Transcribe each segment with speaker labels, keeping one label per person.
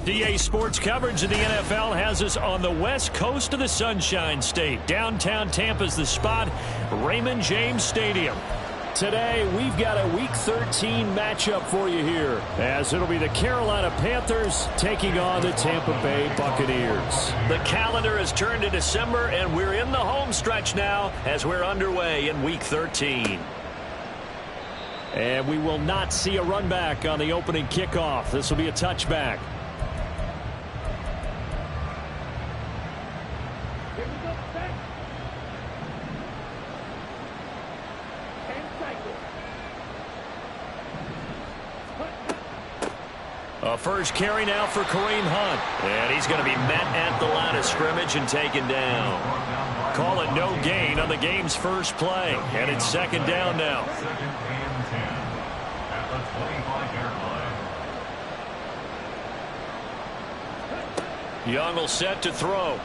Speaker 1: DA Sports coverage of the NFL has us on the west coast of the Sunshine State. Downtown Tampa's the spot, Raymond James Stadium. Today, we've got a Week 13 matchup for you here, as it'll be the Carolina Panthers taking on the Tampa Bay Buccaneers. The calendar has turned to December, and we're in the home stretch now as we're underway in Week 13. And we will not see a run back on the opening kickoff. This will be a touchback. A first carry now for Kareem Hunt. And he's going to be met at the line of scrimmage and taken down. Call it no gain on the game's first play. And it's second down now. Young will set to throw.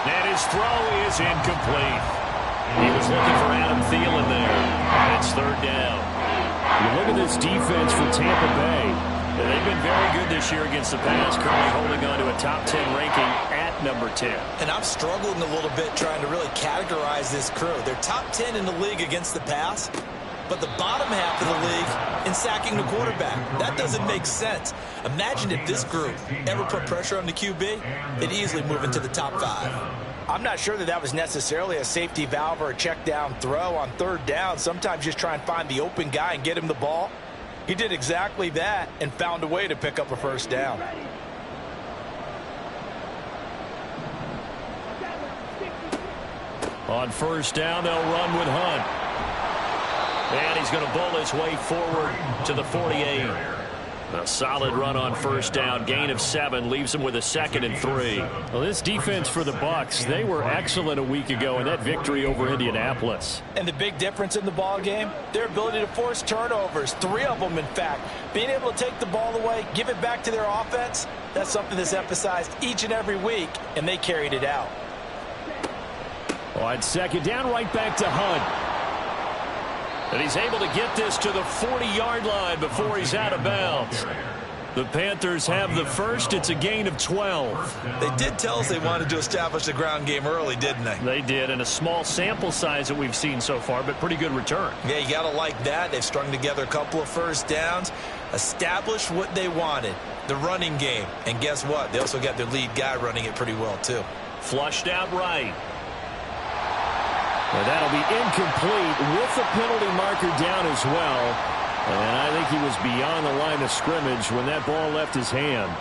Speaker 1: And his throw is incomplete. He was looking for Adam Thielen there. And it's third down. You look at this defense for Tampa Bay. They've been very good this year against the pass, currently holding on to a top 10 ranking at number 10. And I'm struggling a little bit trying to really categorize this crew. They're top 10 in the league against the pass, but the bottom half of the league in sacking the quarterback. That doesn't make sense. Imagine if this group ever put pressure on the QB, they'd easily move into the top 5. I'm not sure that was necessarily a safety valve or a check down throw on third down. Sometimes just try and find the open guy and get him the ball. He did exactly that and found a way to pick up a first down. On first down, they'll run with Hunt. And he's going to bowl his way forward to the 48. A solid run on first down. Gain of 7 leaves him with a 2nd and 3. Well, this defense for the Bucs, they were excellent a week ago in that victory over Indianapolis. And the big difference in the ball game, their ability to force turnovers. 3 of them, in fact. Being able to take the ball away, give it back to their offense, that's something that's emphasized each and every week, and they carried it out. On second down, right back to Hunt. And he's able to get this to the 40-yard line before he's out of bounds. The Panthers have the first. It's a gain of 12. They did tell us they wanted to establish the ground game early, didn't they? They did, and a small sample size that we've seen so far, but pretty good return. Yeah, you got to like that. They've strung together a couple of first downs, established what they wanted, the running game. And guess what? They also got their lead guy running it pretty well, too. Flushed out right. And that'll be incomplete with the penalty marker down as well. And I think he was beyond the line of scrimmage when that ball left his hand.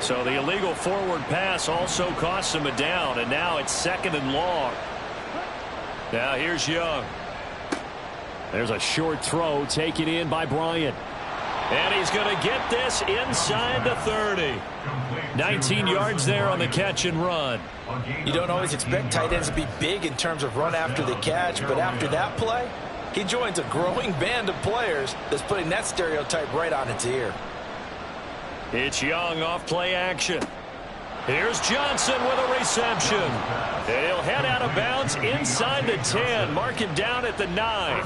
Speaker 1: So the illegal forward pass also cost him a down, and now it's 2nd and long. Now here's Young. There's a short throw taken in by Bryant. And he's going to get this inside the 30. 19 yards there on the catch and run. You don't always expect tight ends to be big in terms of run after the catch, but after that play, he joins a growing band of players that's putting that stereotype right on its ear. It's Young off play action. Here's Johnson with a reception. And he'll head out of bounds inside the 10. Mark him down at the 9.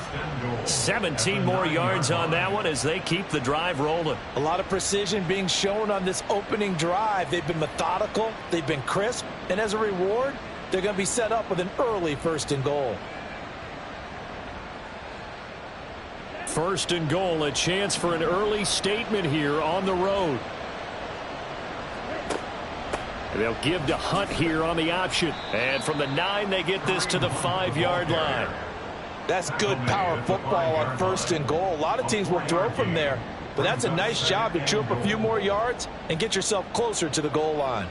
Speaker 1: 17 more yards on that one as they keep the drive rolling. A lot of precision being shown on this opening drive. They've been methodical. They've been crisp. And as a reward, they're going to be set up with an early 1st and goal. 1st and goal, a chance for an early statement here on the road. They'll give to Hunt here on the option. And from the 9, they get this to the 5-yard line. That's good power football on 1st and goal. A lot of teams will throw from there, but that's a nice job to chew up a few more yards and get yourself closer to the goal line.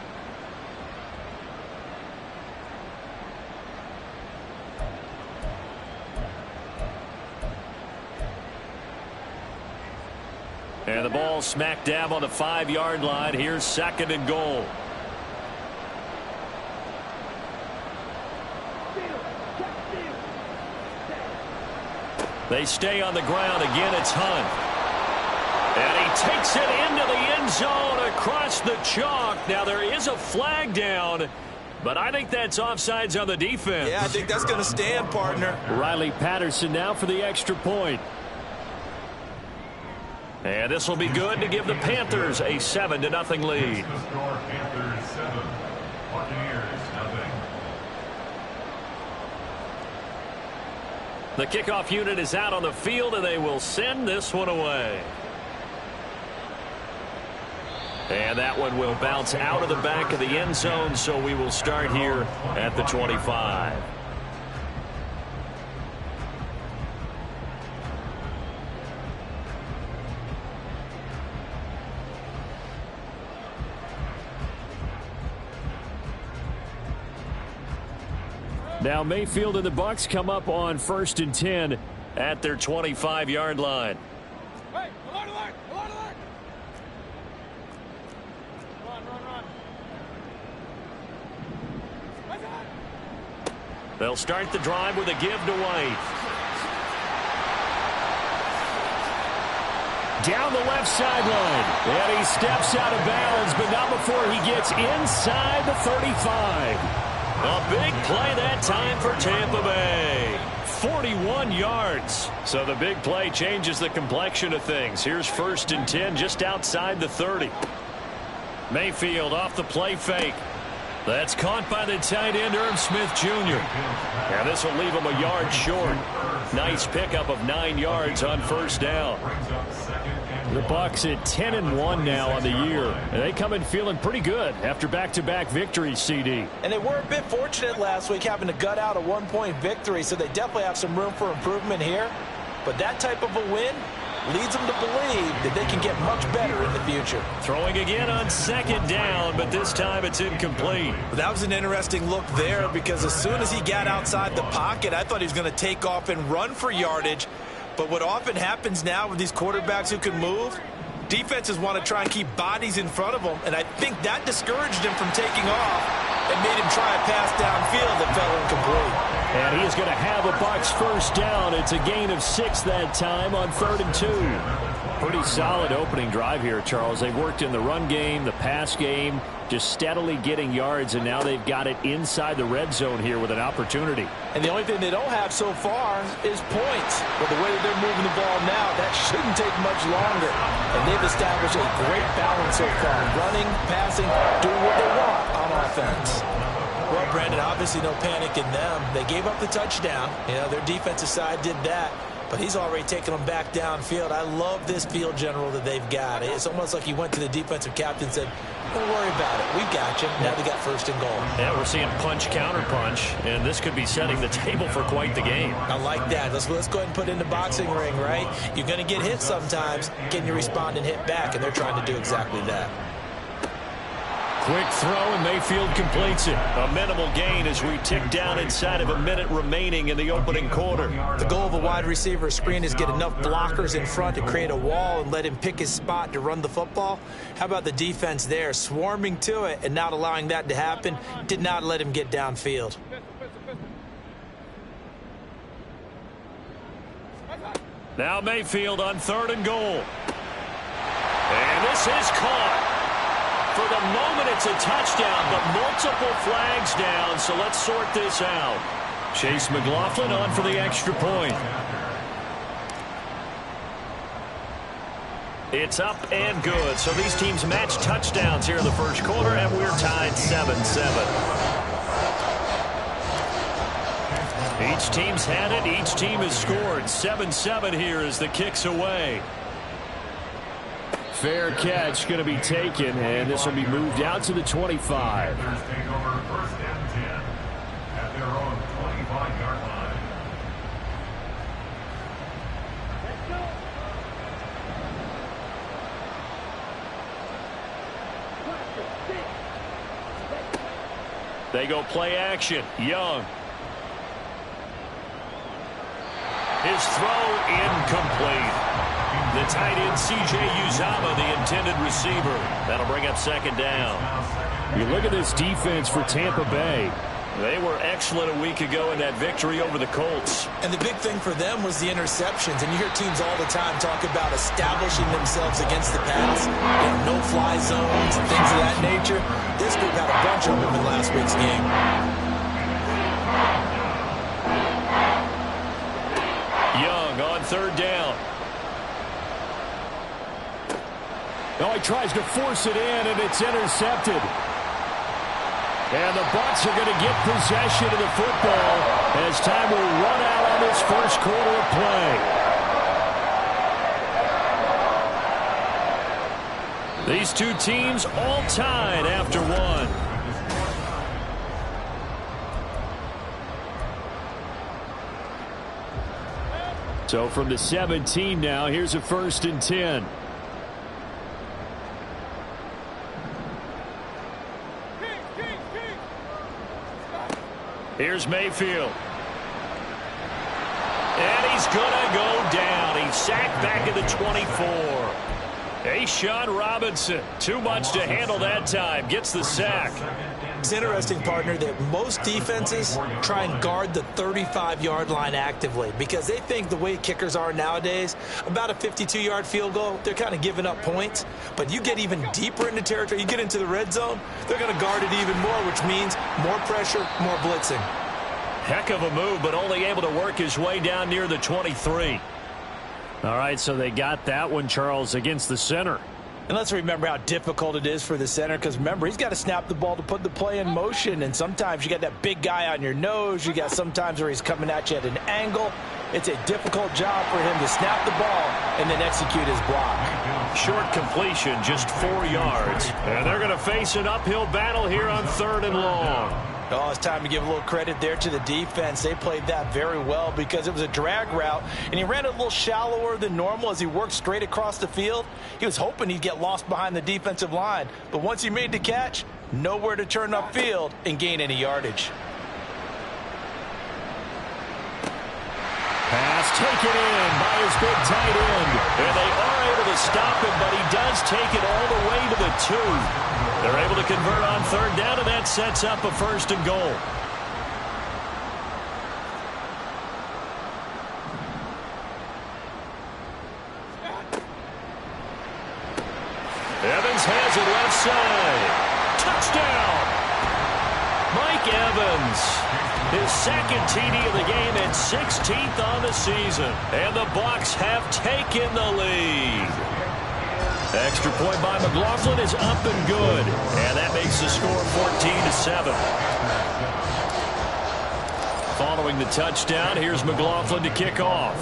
Speaker 1: And the ball smack dab on the 5-yard line. Here's 2nd and goal. They stay on the ground. Again, it's Hunt. And he takes it into the end zone across the chalk. Now, there is a flag down, but I think that's offsides on the defense. Yeah, I think that's going to stand, partner. Riley Patterson now for the extra point. And this will be good to give the Panthers a 7-0 lead.
Speaker 2: The score, Panthers 7, Buccaneers 0.
Speaker 1: The kickoff unit is out on the field, and they will send this one away. And that one will bounce out of the back of the end zone, so we will start here at the 25. Now Mayfield and the Bucs come up on 1st and 10 at their 25-yard line.
Speaker 3: Hey, alert, alert, alert, alert. Run.
Speaker 1: They'll start the drive with a give to White. Down the left sideline. And he steps out of bounds, but not before he gets inside the 35. A big play that time for Tampa Bay. 41 yards. So the big play changes the complexion of things. Here's 1st and 10 just outside the 30. Mayfield off the play fake. That's caught by the tight end, Irv Smith Jr. And this will leave him a yard short. Nice pickup of 9 yards on 1st down. The Bucs at 10-1 now on the year. And they come in feeling pretty good after back-to-back victories, CD.
Speaker 4: And they were a bit fortunate last week having to gut out a 1-point victory, so they definitely have some room for improvement here. But that type of a win leads them to believe that they can get much better in the future.
Speaker 1: Throwing again on 2nd down, but this time it's incomplete.
Speaker 4: That was an interesting look there because as soon as he got outside the pocket, I thought he was going to take off and run for yardage. But what often happens now with these quarterbacks who can move, defenses want to try and keep bodies in front of them, and I think that discouraged him from taking off and made him try a pass downfield that fell incomplete.
Speaker 1: And he is going to have a Bucs 1st down. It's a gain of 6 that time on 3rd and 2. Pretty solid opening drive here, Charles. They've worked in the run game, the pass game, just steadily getting yards, and now they've got it inside the red zone here with an opportunity.
Speaker 4: And the only thing they don't have so far is points. But the way that they're moving the ball now, that shouldn't take much longer. And they've established a great balance so far. Running, passing, doing what they want on offense. Well, Brandon, obviously no panic in them. They gave up the touchdown. You know, their defensive side did that. But he's already taken them back downfield. I love this field general that they've got. It's almost like he went to the defensive captain and said, don't worry about it. We've got you. Now they got 1st and goal.
Speaker 1: Yeah, we're seeing punch, counter punch, and this could be setting the table for quite the game.
Speaker 4: I like that. Let's go ahead and put it in the boxing ring, right? You're going to get hit sometimes. Can you respond and hit back? And they're trying to do exactly that.
Speaker 1: Quick throw, and Mayfield completes it. A minimal gain as we tick down inside of a minute remaining in the opening quarter.
Speaker 4: The goal of a wide receiver screen is get enough blockers in front to create a wall and let him pick his spot to run the football. How about the defense there, swarming to it and not allowing that to happen? Did not let him get downfield.
Speaker 1: Now Mayfield on 3rd and goal. And this is caught. For the moment, it's a touchdown, but multiple flags down, so let's sort this out. Chase McLaughlin on for the extra point. It's up and good. So these teams match touchdowns here in the 1st quarter, and we're tied 7-7. Each team's had it. Each team has scored. 7-7 here as the kick's away. Fair catch going to be taken, and this will be moved out to the 25.
Speaker 2: Take over 1st and 10 at their own 25-yard line.
Speaker 1: They go play action. Young. His throw incomplete. The tight end, C.J. Uzama, the intended receiver. That'll bring up 2nd down.
Speaker 3: You look at this defense for Tampa Bay.
Speaker 1: They were excellent a week ago in that victory over the Colts.
Speaker 4: And the big thing for them was the interceptions. And you hear teams all the time talk about establishing themselves against the pass. No-fly zones and things of that nature. This group had a bunch of them in last week's game.
Speaker 1: Young on 3rd down. Oh, he tries to force it in, and it's intercepted. And the Bucs are going to get possession of the football as time will run out on this first quarter of play. These two teams all tied after one. So from the 17 now, here's a 1st and 10. Here's Mayfield. And he's going to go down. He's sacked back at the 24. A'Shawn Robinson, too much to handle that time, gets the sack.
Speaker 4: It's interesting, partner, that most defenses try and guard the 35-yard line actively because they think the way kickers are nowadays, about a 52-yard field goal, they're kind of giving up points. But you get even deeper into territory, you get into the red zone, they're going to guard it even more, which means more pressure, more blitzing.
Speaker 1: Heck of a move, but only able to work his way down near the 23. All right, so they got that one, Charles, against the center.
Speaker 4: And let's remember how difficult it is for the center because, remember, he's got to snap the ball to put the play in motion. And sometimes you got that big guy on your nose. You got sometimes where he's coming at you at an angle. It's a difficult job for him to snap the ball and then execute his block.
Speaker 1: Short completion, just 4 yards. And they're going to face an uphill battle here on 3rd and long.
Speaker 4: Oh, it's time to give a little credit there to the defense. They played that very well because it was a drag route, and he ran a little shallower than normal as he worked straight across the field. He was hoping he'd get lost behind the defensive line, but once he made the catch, nowhere to turn upfield and gain any yardage.
Speaker 1: Pass taken in by his big tight end, and they are able to stop him, but he does take it all the way to the 2. They're able to convert on 3rd down, and that sets up a 1st and goal. Evans has it left side. Touchdown! Mike Evans, his 2nd TD of the game and 16th on the season. And the Bucs have taken the lead. Extra point by McLaughlin is up and good. And that makes the score 14-7. Following the touchdown, here's McLaughlin to kick off.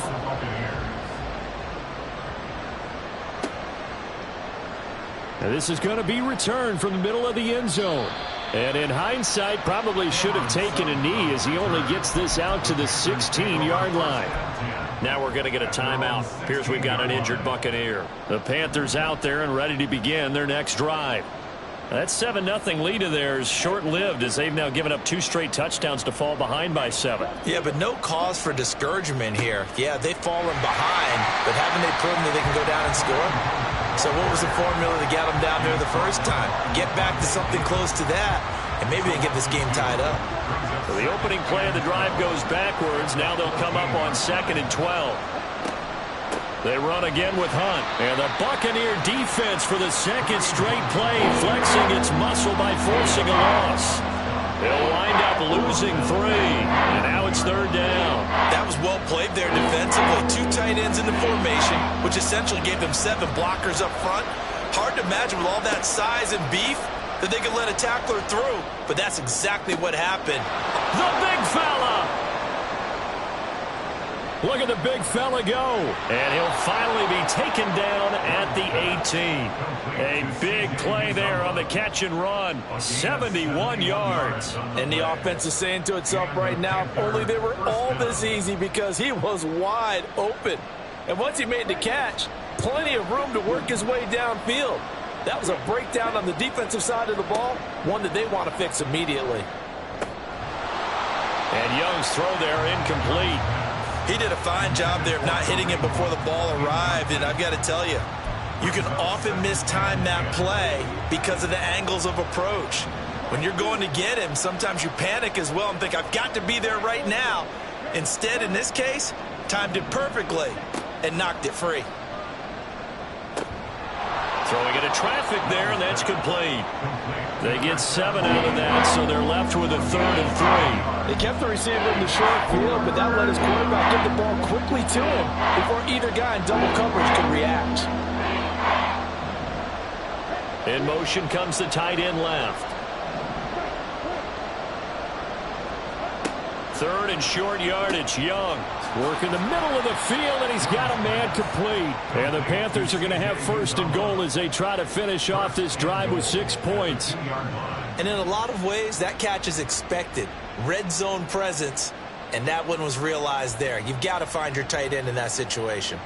Speaker 1: Now this is going to be returned from the middle of the end zone. And in hindsight, probably should have taken a knee as he only gets this out to the 16-yard line. Now we're going to get a timeout. Appears we've got an injured Buccaneer. The Panthers out there and ready to begin their next drive. That 7-0 lead of theirs short-lived as they've now given up 2 straight touchdowns to fall behind by 7.
Speaker 4: Yeah, but no cause for discouragement here. Yeah, they've fallen behind, but haven't they proven that they can go down and score? So what was the formula to get them down there the first time? Get back to something close to that, and maybe they get this game tied up.
Speaker 1: So the opening play of the drive goes backwards. Now they'll come up on 2nd and 12. They run again with Hunt. And the Buccaneer defense for the 2nd straight play, flexing its muscle by forcing a loss. They'll wind up losing 3. And now it's 3rd down.
Speaker 4: That was well played there defensively. 2 tight ends in the formation, which essentially gave them 7 blockers up front. Hard to imagine with all that size and beef that they could let a tackler through. But that's exactly what happened.
Speaker 1: The big fella! Look at the big fella go. And he'll finally be taken down at the 18. A big play there on the catch and run. 71 yards.
Speaker 4: And the offense is saying to itself right now, if only they were all this easy because he was wide open. And once he made the catch, plenty of room to work his way downfield. That was a breakdown on the defensive side of the ball, one that they want to fix immediately.
Speaker 1: And Young's throw there incomplete.
Speaker 4: He did a fine job there of not hitting it before the ball arrived, and I've got to tell you, you can often mistime that play because of the angles of approach. When you're going to get him, sometimes you panic as well and think, I've got to be there right now. Instead, in this case, timed it perfectly and knocked it free.
Speaker 1: Throwing into traffic there, and that's complete. They get 7 out of that, so they're left with a 3rd and 3.
Speaker 4: They kept the receiver in the short field, but that let his quarterback get the ball quickly to him before either guy in double coverage could react.
Speaker 1: In motion comes the tight end left. Third and short yardage. Young working the middle of the field, and he's got a man complete. And the Panthers are going to have first and goal as they try to finish off this drive with 6 points.
Speaker 4: And in a lot of ways, that catch is expected. Red zone presence, and that one was realized there. You've got to find your tight end in that situation.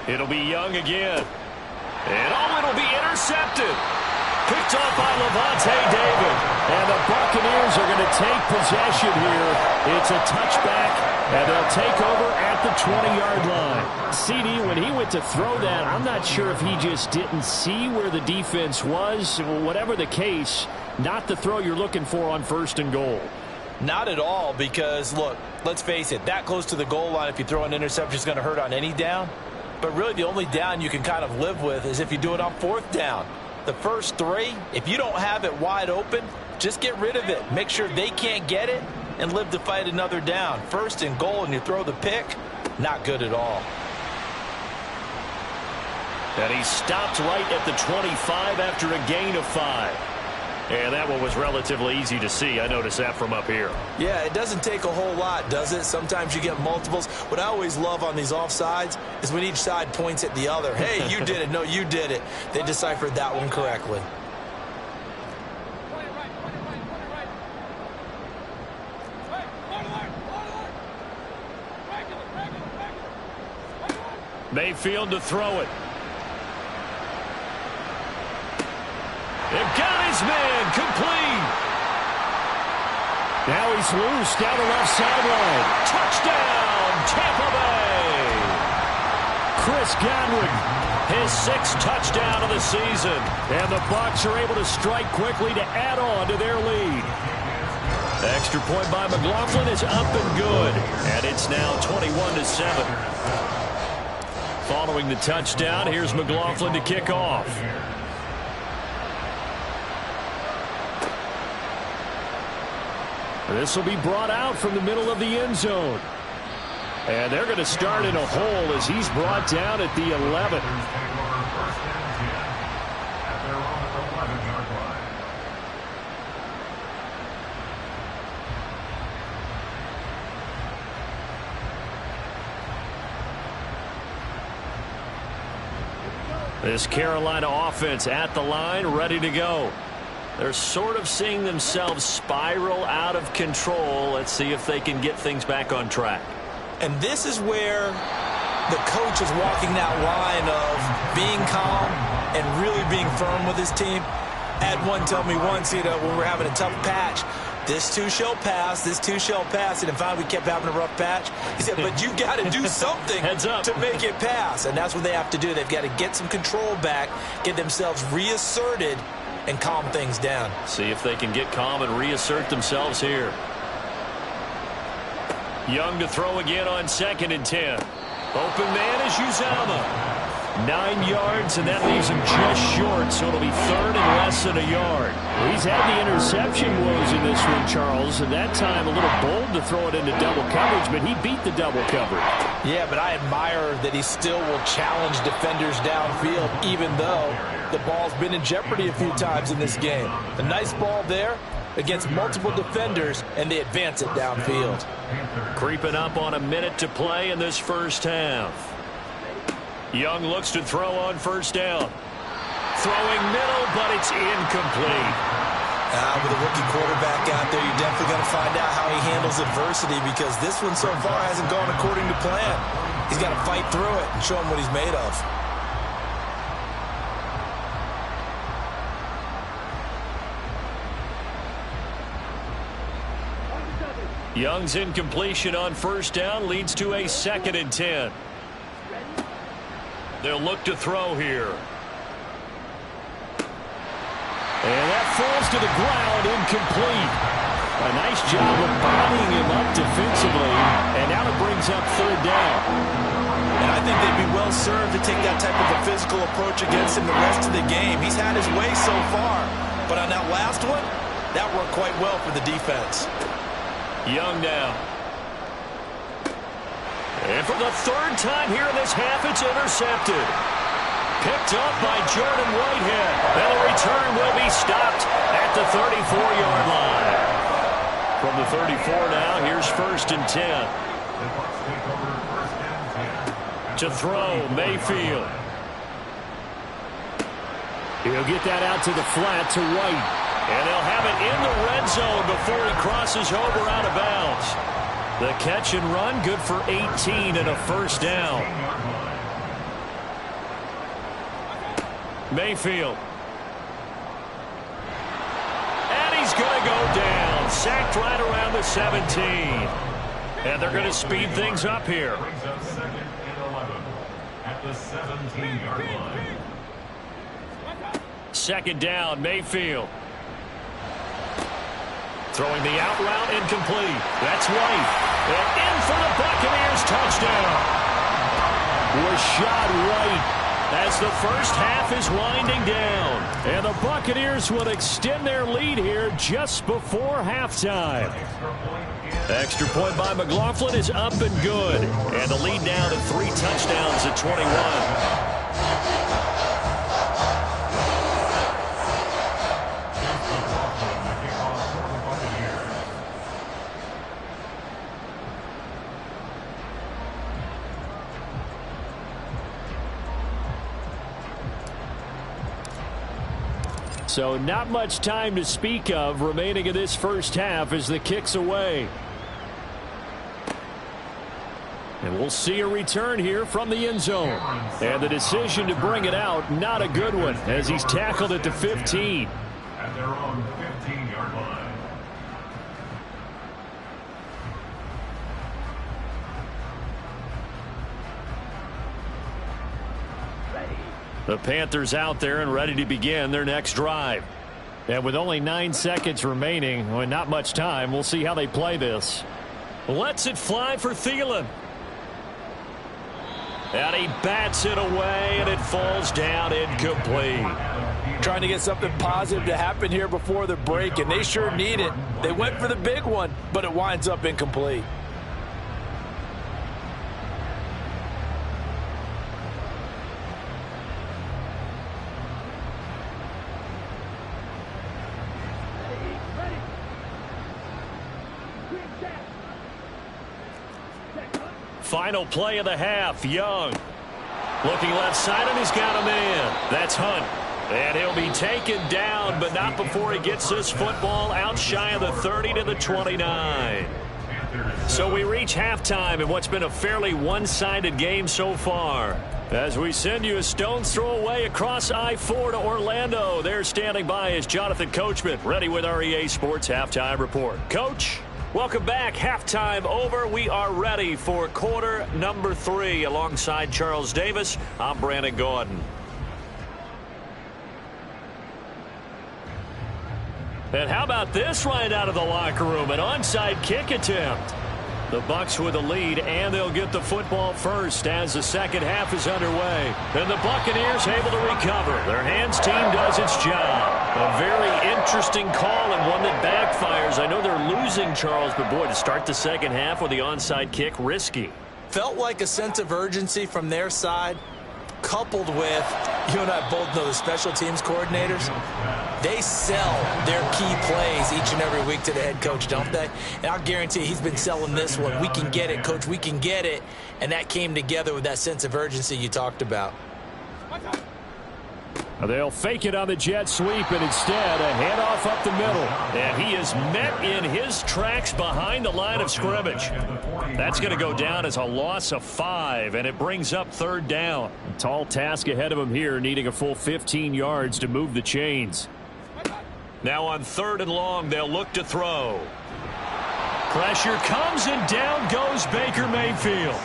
Speaker 1: It'll be Young again. And it'll be intercepted. Picked off by Levante David. And the Buccaneers are going to take possession here. It's a touchback, and they'll take over at the 20-yard line. CD, when he went to throw that, I'm not sure if he just didn't see where the defense was. Whatever the case, not the throw you're looking for on first and goal.
Speaker 4: Not at all, because, look, let's face it, that close to the goal line, if you throw an interception, is going to hurt on any down. But really, the only down you can kind of live with is if you do it on fourth down. The first three, if you don't have it wide open, just get rid of it. Make sure they can't get it and live to fight another down. First and goal, and you throw the pick, not good at all.
Speaker 1: And he stopped right at the 25 after a gain of 5. And that one was relatively easy to see. I noticed that from up here.
Speaker 4: Yeah, it doesn't take a whole lot, does it? Sometimes you get multiples. What I always love on these offsides is when each side points at the other. Hey, you did it. No, you did it. They deciphered that one correctly.
Speaker 1: Mayfield to throw it. They've got his man complete. Now he's loose down the left sideline. Touchdown, Tampa Bay. Chris Godwin, his 6th touchdown of the season. And the Bucs are able to strike quickly to add on to their lead. The extra point by McLaughlin is up and good. And it's now 21-7. Following the touchdown, here's McLaughlin to kick off. This will be brought out from the middle of the end zone. And they're going to start in a hole as he's brought down at the 11. This Carolina offense at the line, ready to go. They're sort of seeing themselves spiral out of control. Let's see if they can get things back on track.
Speaker 4: And this is where the coach is walking that line of being calm and really being firm with his team. I had one tell me once, when we're having a tough patch, this too shall pass, this too shall pass. And finally we kept having a rough patch. He said, but you've got to do something to make it pass. And that's what they have to do. They've got to get some control back, get themselves reasserted, and calm things down.
Speaker 1: See if they can get calm and reassert themselves here. Young to throw again on 2nd and 10. Open man is Uzama. 9 yards, and that leaves him just short, so it'll be 3rd and less than a yard. He's had the interception woes in this one, Charles, and that time a little bold to throw it into double coverage, but he beat the double coverage. Yeah, but I admire that he still will challenge defenders downfield, even though the ball's been in jeopardy a few times in this game. A nice ball there against multiple defenders, and they advance it downfield. Creeping up on a minute to play in this first half. Young looks to throw on 1st down. Throwing middle, but it's incomplete. With a rookie quarterback out there, you're definitely going to find out how he handles adversity, because this one so far hasn't gone according to plan. He's got to fight through it and show him what he's made of. Young's incompletion on 1st down leads to a 2nd and 10. They'll look to throw here. And that falls to the ground, incomplete. A nice job of bodying him up defensively, and now it brings up 3rd down. And I think they'd be well served to take that type of a physical approach against him the rest of the game. He's had his way so far, but on that last one, that worked quite well for the defense. Young now. And for the third time here in this half, it's intercepted. Picked up by Jordan Whitehead. And the return will be stopped at the 34-yard line. From the 34 now, here's 1st and 10. To throw, Mayfield. He'll get that out to the flat to White. And they'll have it in the red zone before he crosses over out of bounds. The catch and run, good for 18 and a 1st down. Mayfield. And he's going to go down. Sacked right around the 17. And they're going to speed things up here.
Speaker 2: Brings up 2nd and 11 at the 17-yard line.
Speaker 1: 2nd down, Mayfield. Throwing the out route incomplete. That's White. And in for the Buccaneers touchdown. Rashad White as the first half is winding down. And the Buccaneers will extend their lead here just before halftime. Extra point by McLaughlin is up and good. And the lead now to 3 touchdowns at 21. So not much time to speak of remaining in this first half as the kick's away. And we'll see a return here from the end zone. And the decision to bring it out, not a good one, as he's tackled at the 15.
Speaker 2: At their own 15-yard line.
Speaker 1: The Panthers out there and ready to begin their next drive. And with only 9 seconds remaining, and not much time, we'll see how they play this. Lets it fly for Thielen. And he bats it away, and it falls down incomplete.
Speaker 4: Trying to get something positive to happen here before the break, and they sure need it. They went for the big one, but it winds up incomplete.
Speaker 1: Final play of the half, Young. Looking left side, and he's got a man. That's Hunt. And he'll be taken down, but not before he gets this football out shy of the 30 to the 29. So we reach halftime in what's been a fairly one-sided game so far. As we send you a stone's throw away across I-4 to Orlando. There standing by is Jonathan Coachman, ready with our EA Sports Halftime Report. Coach, welcome back. Halftime over. We are ready for quarter number 3. Alongside Charles Davis, I'm Brandon Gordon. And how about this right out of the locker room? An onside kick attempt. The Bucs with the lead, and they'll get the football first as the second half is underway. And the Buccaneers able to recover. Their hands team does its job. A very interesting call and one that backfires. I know they're losing, Charles, but boy, to start the second half with the onside kick, risky.
Speaker 4: Felt like a sense of urgency from their side, coupled with, you and I both know the special teams coordinators. They sell their key plays each and every week to the head coach, don't they? And I'll guarantee he's been selling this one. We can get it, coach. We can get it. And that came together with that sense of urgency you talked about.
Speaker 1: They'll fake it on the jet sweep, and instead a handoff up the middle. And he is met in his tracks behind the line of scrimmage. That's going to go down as a loss of 5, and it brings up third down. A tall task ahead of him here, needing a full 15 yards to move the chains. Now on third and long, they'll look to throw. Pressure comes, and down goes Baker Mayfield.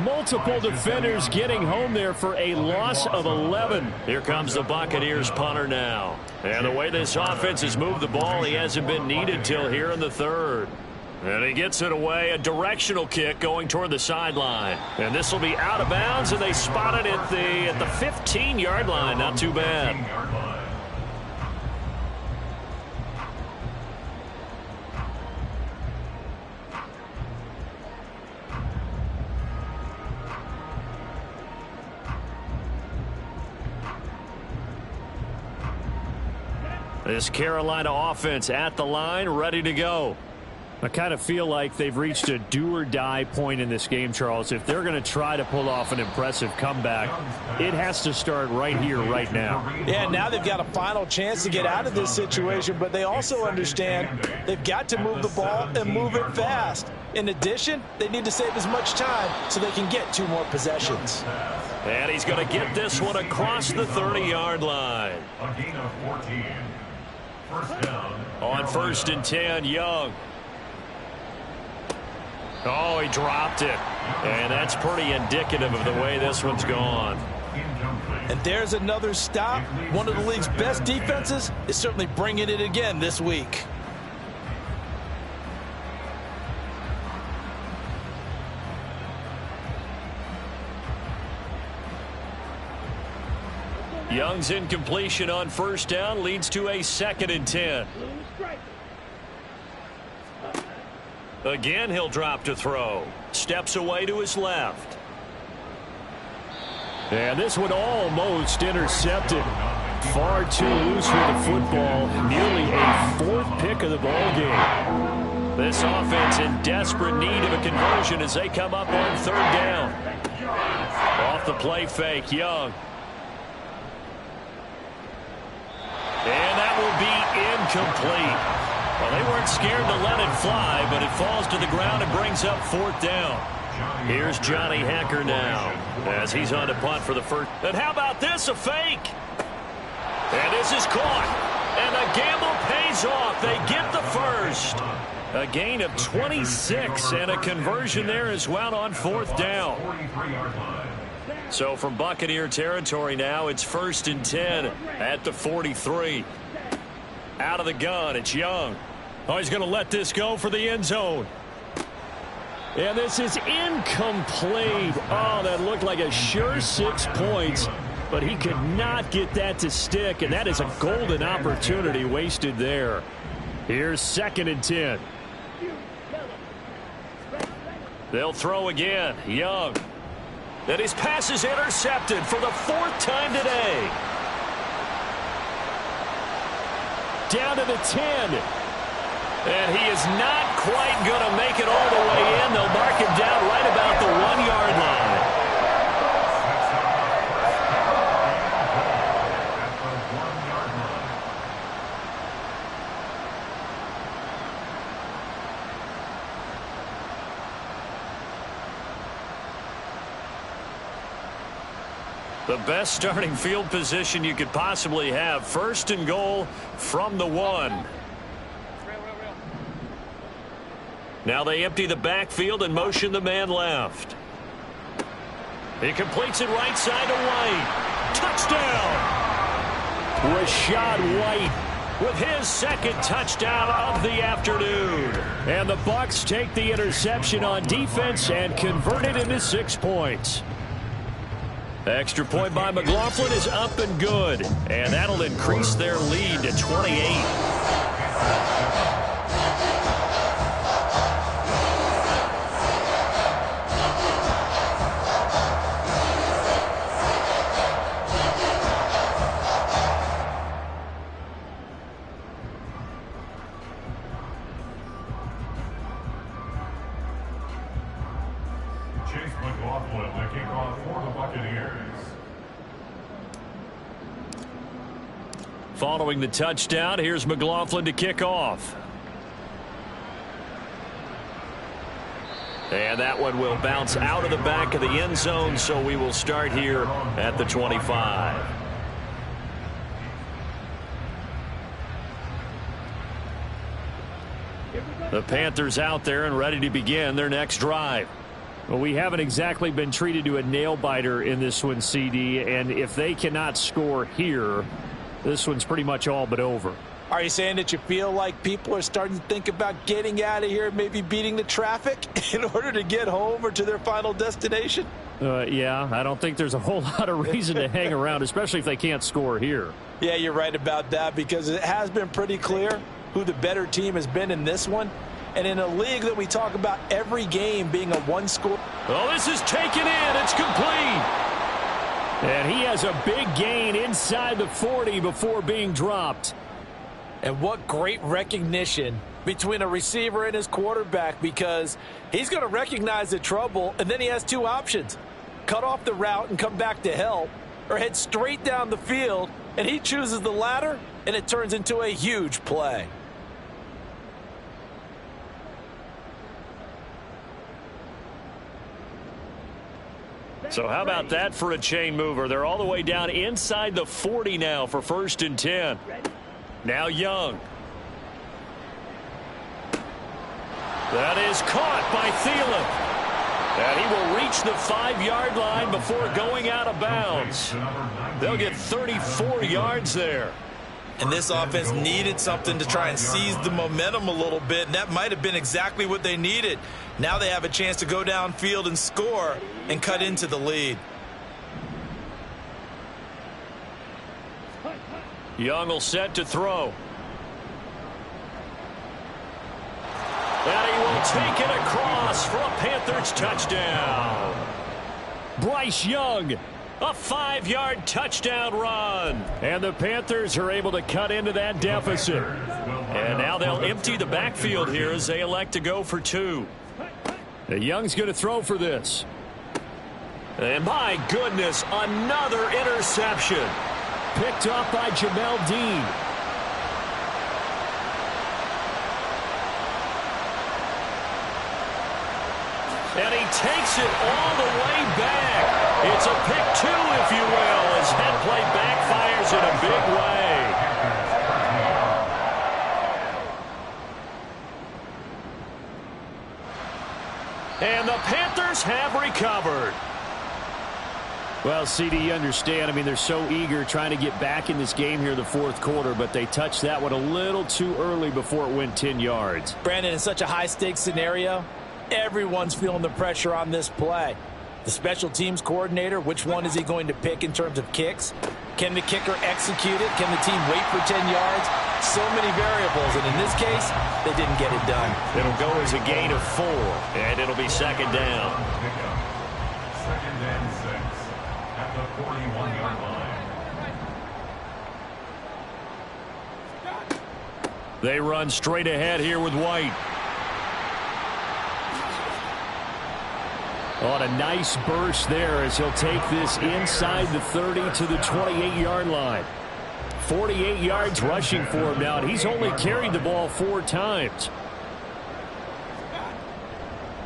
Speaker 1: Multiple defenders getting home there for a loss of 11. Here comes the Buccaneers punter now. And the way this offense has moved the ball, he hasn't been needed till here in the third. And he gets it away, a directional kick going toward the sideline. And this will be out of bounds, and they spot it at the 15-yard line. Not too bad. This Carolina offense at the line, ready to go.
Speaker 3: I kind of feel like they've reached a do-or-die point in this game, Charles. If they're going to try to pull off an impressive comeback, it has to start right here, right now.
Speaker 4: Yeah, now they've got a final chance to get out of this situation, but they also understand they've got to move the ball and move it fast. In addition, they need to save as much time so they can get 2 more possessions.
Speaker 1: And he's going to get this one across the 30-yard line.
Speaker 2: A gain of 14. First down.
Speaker 1: On 1st and 10, Young. Oh, he dropped it. And that's pretty indicative of the way this one's gone.
Speaker 4: And there's another stop. One of the league's best defenses is certainly bringing it again this week.
Speaker 1: Young's incompletion on 1st down leads to a 2nd and 10. Again, he'll drop to throw. Steps away to his left.
Speaker 3: And this one almost intercepted. Far too loose with the football. Nearly a 4th pick of the ball game.
Speaker 1: This offense in desperate need of a conversion as they come up on 3rd down. Off the play fake, Young. And that will be incomplete. Well, they weren't scared to let it fly, but it falls to the ground and brings up 4th down. Here's Johnny Hecker now as he's on to punt for the first. And how about this, a fake? And this is caught. And the gamble pays off. They get the first. A gain of 26 and a conversion there as well on 4th down. So from Buccaneer territory now, it's 1st and 10 at the 43. Out of the gun, it's Young.
Speaker 3: Oh, he's going to let this go for the end zone. And this is incomplete. Oh, that looked like a sure 6 points, but he could not get that to stick, and that is a golden opportunity wasted there. Here's 2nd and 10.
Speaker 1: They'll throw again. Young. And his pass is intercepted for the 4th time today.
Speaker 3: Down to the 10.
Speaker 1: And he is not quite going to make it all the way in. They'll mark him down right about the 1-yard line. The best starting field position you could possibly have. 1st and goal from the 1. Now they empty the backfield and motion the man left. He completes it right side to White. Touchdown!
Speaker 3: Rashad White
Speaker 1: with his 2nd touchdown of the afternoon.
Speaker 3: And the Bucs take the interception on defense and convert it into 6 points.
Speaker 1: Extra point by McLaughlin is up and good. And that'll increase their lead to 28. Following the touchdown, here's McLaughlin to kick off. And that one will bounce out of the back of the end zone, so we will start here at the 25. The Panthers out there and ready to begin their next drive.
Speaker 3: Well, we haven't exactly been treated to a nail-biter in this one, CD, and if they cannot score here, this one's pretty much all but over.
Speaker 4: Are you saying that you feel like people are starting to think about getting out of here, maybe beating the traffic in order to get home or to their final destination?
Speaker 3: Yeah, I don't think there's a whole lot of reason to hang around, especially if they can't score here.
Speaker 4: Yeah, you're right about that, because it has been pretty clear who the better team has been in this one. And in a league that we talk about every game being a one-score.
Speaker 1: Oh, this is taken in. It's complete.
Speaker 3: And he has a big gain inside the 40 before being dropped.
Speaker 4: And what great recognition between a receiver and his quarterback, because he's going to recognize the trouble, and then he has two options. Cut off the route and come back to help, or head straight down the field, and he chooses the latter, and it turns into a huge play.
Speaker 3: So how about that for a chain mover? They're all the way down inside the 40 now for 1st and 10. Now Young. That is caught by Thielen. And he will reach the 5-yard line before going out of bounds. They'll get 34 yards there.
Speaker 4: And this offense needed something to try and seize the momentum a little bit, and that might have been exactly what they needed. Now they have a chance to go downfield and score and cut into the lead.
Speaker 3: Young will set to throw. And he will take it across for a Panthers touchdown. Bryce Young, a 5-yard touchdown run. And the Panthers are able to cut into that deficit. And now they'll empty the backfield here as they elect to go for 2. Young's going to throw for this. And my goodness, another interception. Picked up by Jamel Dean. And he takes it all the way back. It's a pick 2, if you will, as head play backfires in a big way. And the Panthers have recovered.
Speaker 1: Well, CD, you understand. I mean, they're so eager trying to get back in this game here in the 4th quarter, but they touched that one a little too early before it went 10 yards.
Speaker 4: Brandon, in such a high-stakes scenario, everyone's feeling the pressure on this play. The special teams coordinator, which one is he going to pick in terms of kicks? Can the kicker execute it? Can the team wait for 10 yards? So many variables, and in this case, they didn't get it done.
Speaker 3: It'll go as a gain of 4, and it'll be 2nd down.
Speaker 2: 2nd and 6 at the 41-yard line.
Speaker 3: They run straight ahead here with White.
Speaker 1: On a nice burst there as he'll take this inside the 30 to the 28-yard line. 48 yards rushing for him now, and he's only carried the ball 4 times.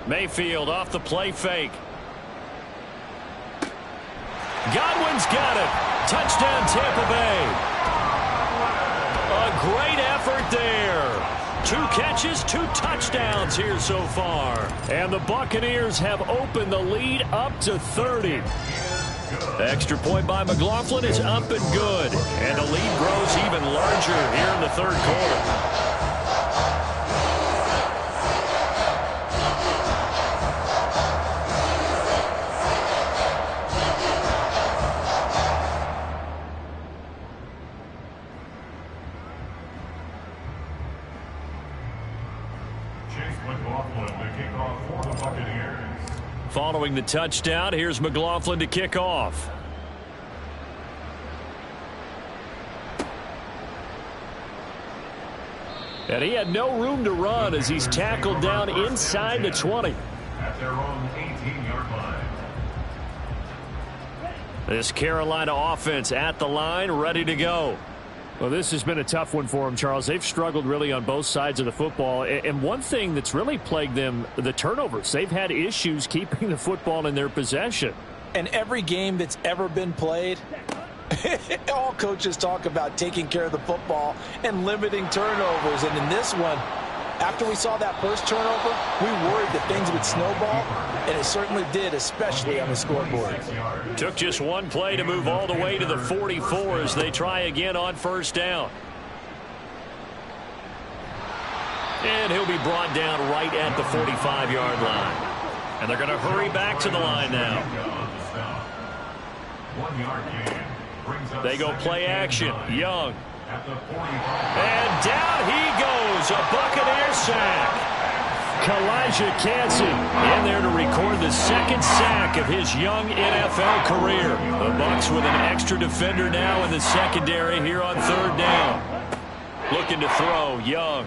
Speaker 3: Mayfield off the play fake. Godwin's got it. Touchdown, Tampa Bay. A great effort there. 2 catches, 2 touchdowns here so far. And the Buccaneers have opened the lead up to 30. Extra point by McLaughlin is up and good. And the lead grows even larger here in the 3rd quarter. Following the touchdown, here's McLaughlin to kick off. And he had no room to run as he's tackled down inside the 20.
Speaker 2: At their own 18-yard line.
Speaker 3: This Carolina offense at the line, ready to go.
Speaker 1: Well, this has been a tough one for them, Charles. They've struggled really on both sides of the football. And one thing that's really plagued them, the turnovers. They've had issues keeping the football in their possession.
Speaker 4: And every game that's ever been played, all coaches talk about taking care of the football and limiting turnovers. And in this one, after we saw that first turnover, we worried that things would snowball, and it certainly did, especially on the scoreboard.
Speaker 3: Took just one play to move all the way to the 44 as they try again on 1st down. And he'll be brought down right at the 45-yard line. And they're going to hurry back to the line now.
Speaker 2: 1-yard gain.
Speaker 3: They go play action. Young. And down he goes. A Buccaneer sack.
Speaker 1: Kalijah Kancey in there to record the 2nd sack of his young NFL career.
Speaker 3: The Bucs with an extra defender now in the secondary here on 3rd down. Looking to throw, Young.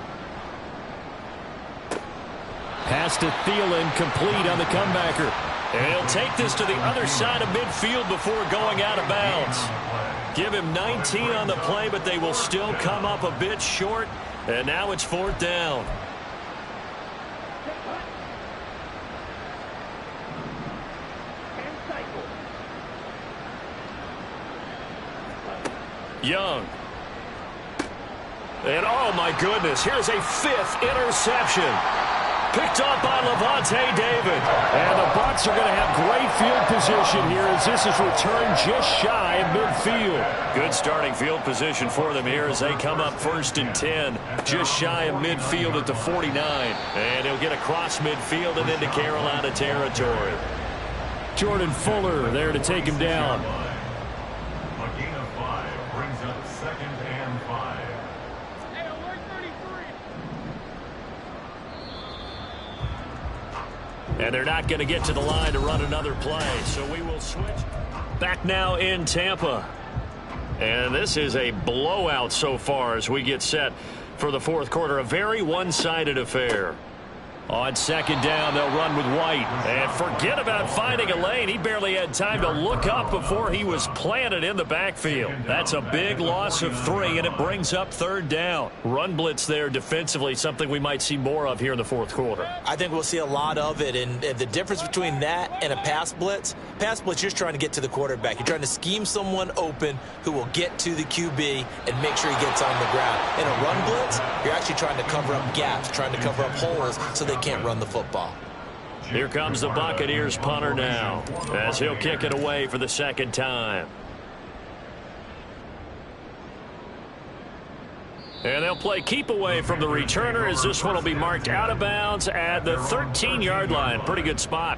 Speaker 3: Pass to Thielen, complete on the comebacker. And he'll take this to the other side of midfield before going out of bounds. Give him 19 on the play, but they will still come up a bit short. And now it's 4th down. Young. And oh my goodness, here's a 5th interception. Picked up by Levante David. And the Bucs are going to have great field position here as this is returned just shy of midfield. Good starting field position for them here as they come up 1st and 10. Just shy of midfield at the 49. And he'll get across midfield and into Carolina territory. Jordan Fuller there to take him down.
Speaker 2: A gain of 5 brings up 2nd and 5.
Speaker 3: And they're not going to get to the line to run another play, so we will switch. Back now in Tampa. And this is a blowout so far as we get set for the 4th quarter. A very one-sided affair. On 2nd down, they'll run with White. And forget about finding a lane. He barely had time to look up before he was planted in the backfield. That's a big loss of 3, and it brings up 3rd down. Run blitz there defensively, something we might see more of here in the 4th quarter.
Speaker 4: I think we'll see a lot of it, and the difference between that and a pass blitz, you're just trying to get to the quarterback. You're trying to scheme someone open who will get to the QB and make sure he gets on the ground. In a run blitz, you're actually trying to cover up gaps, trying to cover up holes so they can't run the football.
Speaker 3: Here comes the Buccaneers punter now as he'll kick it away for the 2nd time. And they'll play keep away from the returner as this one will be marked out of bounds at the 13-yard line. Pretty good spot.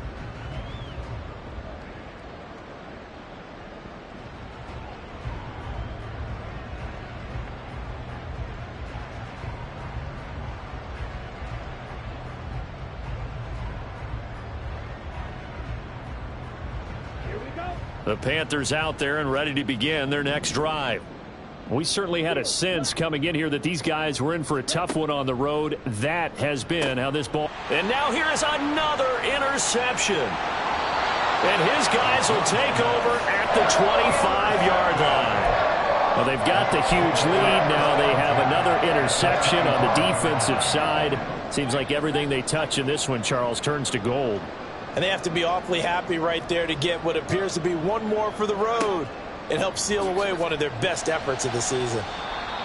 Speaker 3: The Panthers out there and ready to begin their next drive. We certainly had a sense coming in here that these guys were in for a tough one on the road. That has been how this ball. And now here is another interception. And his guys will take over at the 25-yard line. Well, they've got the huge lead. Now they have another interception on the defensive side. Seems like everything they touch in this one, Charles, turns to gold.
Speaker 4: And they have to be awfully happy right there to get what appears to be one more for the road. It helps seal away one of their best efforts of the season.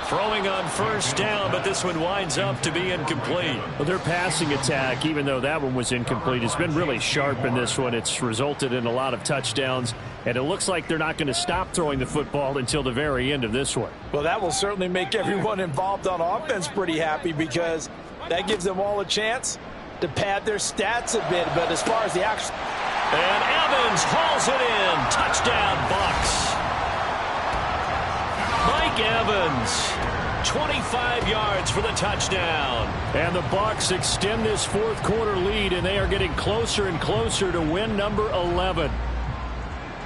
Speaker 3: Throwing on 1st down, but this one winds up to be incomplete. Well, their passing attack, even though that one was incomplete, has been really sharp in this one. It's resulted in a lot of touchdowns, and it looks like they're not going to stop throwing the football until the very end of this one.
Speaker 4: Well, that will certainly make everyone involved on offense pretty happy because that gives them all a chance to pad their stats a bit. But as far as the action.
Speaker 3: And Evans hauls it in. Touchdown, Bucs. Mike Evans, 25 yards for the touchdown. And the Bucs extend this 4th quarter lead, and they are getting closer and closer to win number 11.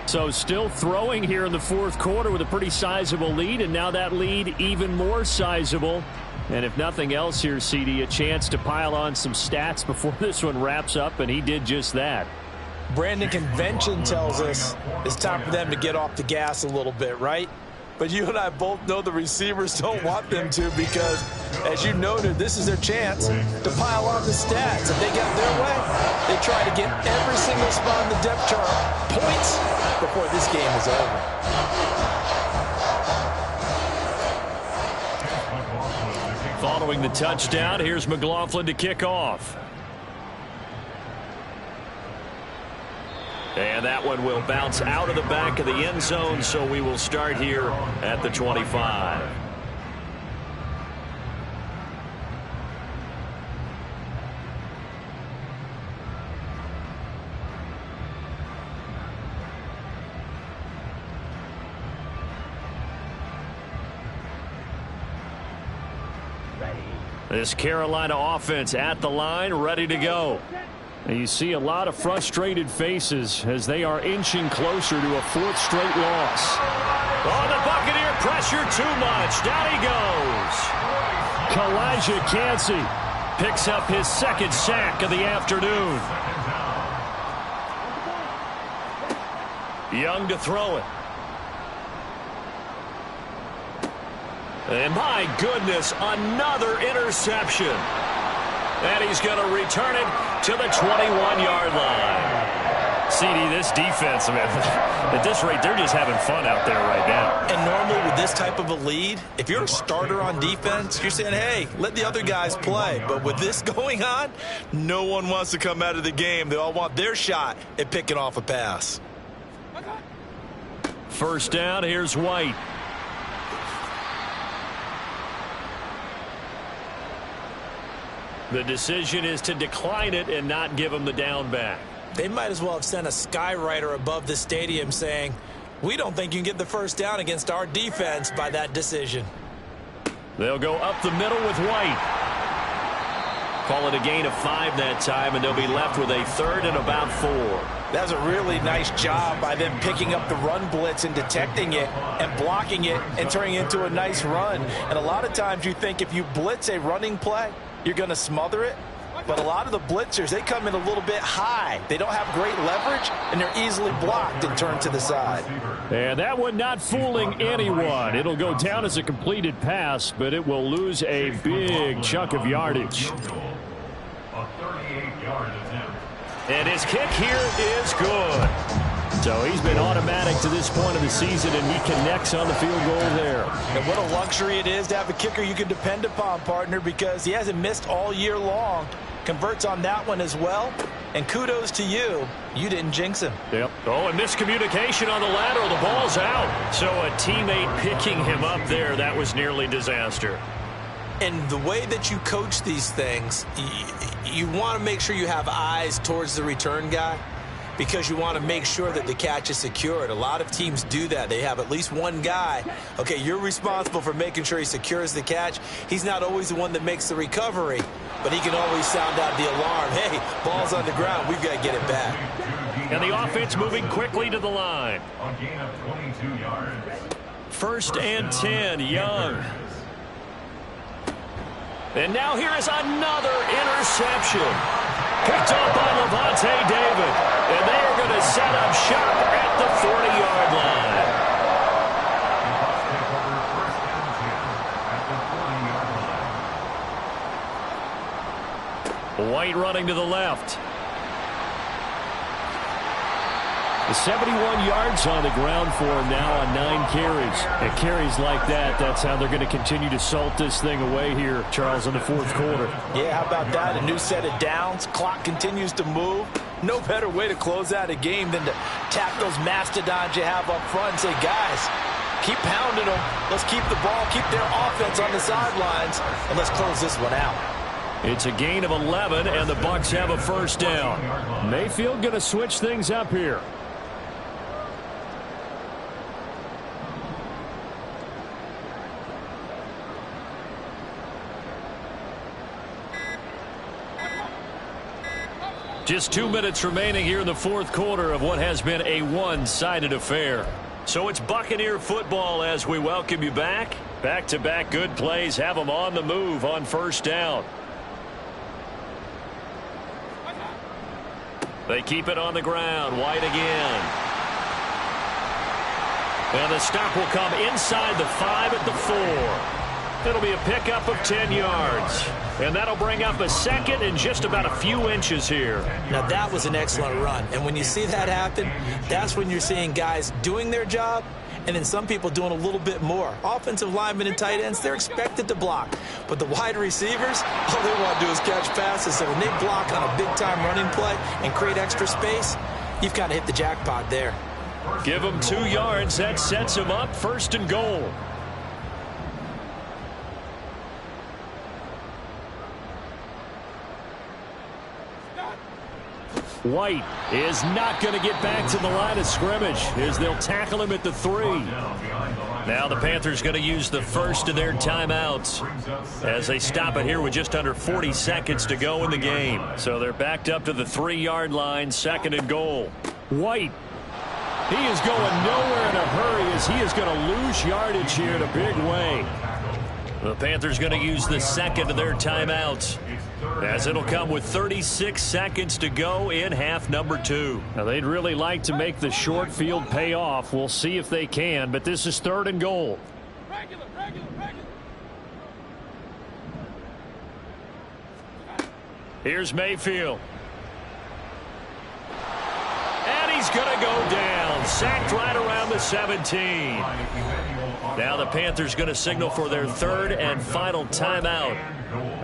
Speaker 3: So still throwing here in the 4th quarter with a pretty sizable lead, and now that lead even more sizable. And if nothing else here, CD, a chance to pile on some stats before this one wraps up, and he did just that.
Speaker 4: Brandon, convention tells us it's time for them to get off the gas a little bit, right? But you and I both know the receivers don't want them to because, as you noted, this is their chance to pile on the stats. If they get their way, they try to get every single spot in the depth chart points before this game is over.
Speaker 3: Following the touchdown, here's McLaughlin to kick off. And that one will bounce out of the back of the end zone, so we will start here at the 25. This Carolina offense at the line, ready to go. And you see a lot of frustrated faces as they are inching closer to a 4th straight loss. Oh, the Buccaneer pressure too much. Down he goes. Kalijah Cansey picks up his second sack of the afternoon. Young to throw it. And my goodness, another interception. And he's going to return it to the 21-yard line. CD, this defense, man, at this rate, they're just having fun out there right now.
Speaker 4: And normally with this type of a lead, if you're a starter on defense, you're saying, hey, let the other guys play. But with this going on, no one wants to come out of the game. They all want their shot at picking off a pass.
Speaker 3: First down, here's White. The decision is to decline it and not give him the down back.
Speaker 4: They might as well have sent a skywriter above the stadium saying, we don't think you can get the first down against our defense by that decision.
Speaker 3: They'll go up the middle with White. Call it a gain of 5 that time, and they'll be left with a third and about 4.
Speaker 4: That's a really nice job by them picking up the run blitz and detecting it and blocking it and turning it into a nice run. And a lot of times you think if you blitz a running play, you're going to smother it. But a lot of the blitzers, they come in a little bit high. They don't have great leverage, and they're easily blocked and turned to the side.
Speaker 3: And that one not fooling anyone. It'll go down as a completed pass, but it will lose a big chunk of yardage.
Speaker 2: A 38-yard attempt.
Speaker 3: And his kick here is good. So he's been automatic to this point of the season, and he connects on the field goal there.
Speaker 4: And what a luxury it is to have a kicker you can depend upon, partner, because he hasn't missed all year long. Converts on that one as well. And kudos to you. You didn't jinx him.
Speaker 3: Yep. Oh, and miscommunication on the lateral. The ball's out. So a teammate picking him up there, that was nearly disaster.
Speaker 4: And the way that you coach these things, you want to make sure you have eyes towards the return guy, because you want to make sure that the catch is secured. A lot of teams do that. They have at least one guy. Okay, you're responsible for making sure he secures the catch. He's not always the one that makes the recovery, but he can always sound out the alarm. Hey, ball's on the ground. We've got to get it back.
Speaker 3: And the offense moving quickly to the line.
Speaker 2: A gain of 22 yards.
Speaker 3: First and 10, Young. And now here is another interception. Picked up by Levante David. And they are going to set up shop at the 40-yard line. White running to the left. The 71 yards on the ground for him now on 9 carries. And carries like that, that's how they're going to continue to salt this thing away here, Charles, in the fourth quarter.
Speaker 4: Yeah, how about that? A new set of downs. Clock continues to move. No better way to close out a game than to tap those mastodons you have up front and say, guys, keep pounding them. Let's keep the ball, keep their offense on the sidelines, and let's close this one out.
Speaker 3: It's a gain of 11, and the Bucs have a first down. Mayfield going to switch things up here. Just 2 minutes remaining here in the fourth quarter of what has been a one-sided affair. So it's Buccaneer football as we welcome you back. Back-to-back good plays have them on the move on first down. They keep it on the ground. White again. And the stop will come inside the 5 at the 4. It'll be a pickup of 10 yards. And that'll bring up a second and just about a few inches here.
Speaker 4: Now, that was an excellent run. And when you see that happen, that's when you're seeing guys doing their job and then some people doing a little bit more. Offensive linemen and tight ends, they're expected to block. But the wide receivers, all they want to do is catch passes. So when they block on a big-time running play and create extra space, you've kind of hit the jackpot there.
Speaker 3: Give them 2 yards. That sets them up first and goal. White is not going to get back to the line of scrimmage as they'll tackle him at the 3. Now the Panthers going to use the first of their timeouts as they stop it here with just under 40 seconds to go in the game. So they're backed up to the 3-yard line, second and goal. White, he is going nowhere in a hurry as he is going to lose yardage here in a big way. The Panthers going to use the second of their timeouts, as it'll come with 36 seconds to go in half number 2.
Speaker 1: Now, they'd really like to make the short field pay off. We'll see if they can, but this is 3rd and goal. Here's Mayfield. And he's going to go down. Sacked right around the 17. Now the Panthers going to signal for their 3rd and final timeout,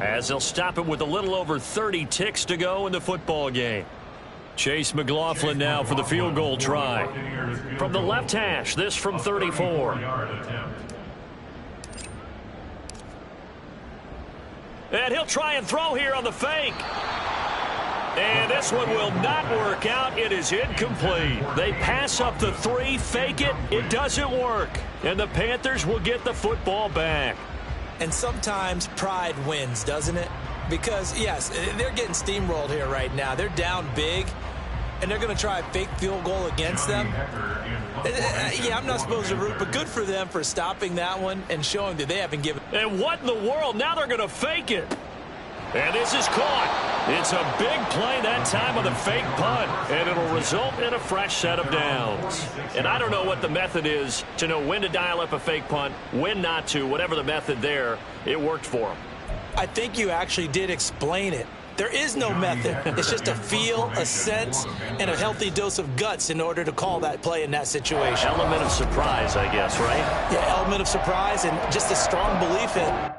Speaker 1: as they'll stop it with a little over 30 ticks to go in the football game. Chase McLaughlin now for the field goal try. From the left hash, this from 34. And he'll try and throw here on the fake. And this one will not work out. It is incomplete. They pass up the 3, fake it. It doesn't work. And the Panthers will get the football back.
Speaker 4: And sometimes pride wins, doesn't it? Because, yes, they're getting steamrolled here right now. They're down big, and they're going to try a fake field goal against them. Yeah, I'm not supposed to root, but good for them for stopping that one and showing that they haven't given.
Speaker 1: And what in the world? Now they're going to fake it. And this is caught. It's a big play that time on the fake punt, and it'll result in a fresh set of downs. And I don't know what the method is to know when to dial up a fake punt, when not to, whatever the method there, it worked for them.
Speaker 4: I think you actually did explain it. There is no method. It's just a feel, a sense, and a healthy dose of guts in order to call that play in that situation.
Speaker 1: Element of surprise, I guess, right?
Speaker 4: Yeah, element of surprise and just a strong belief in